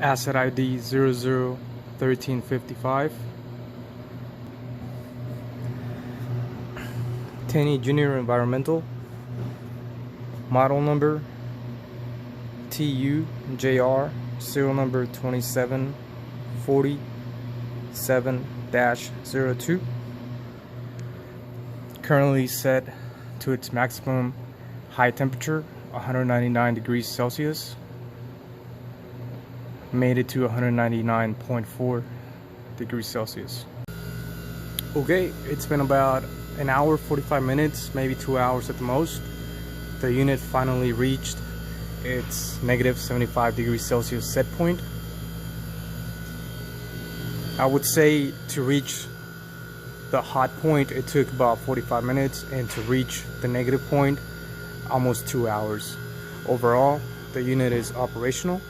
asset ID 001355, TUJR Environmental, model number TUJR, serial number 2747-02, currently set to its maximum high temperature 199 degrees Celsius. Made it to 199.4 degrees Celsius. Okay, it's been about an hour 45 minutes, maybe 2 hours at the most. The unit finally reached its negative 75 degrees Celsius set point. I would say to reach the hot point it took about 45 minutes, and to reach the negative point almost 2 hours. Overall, the unit is operational.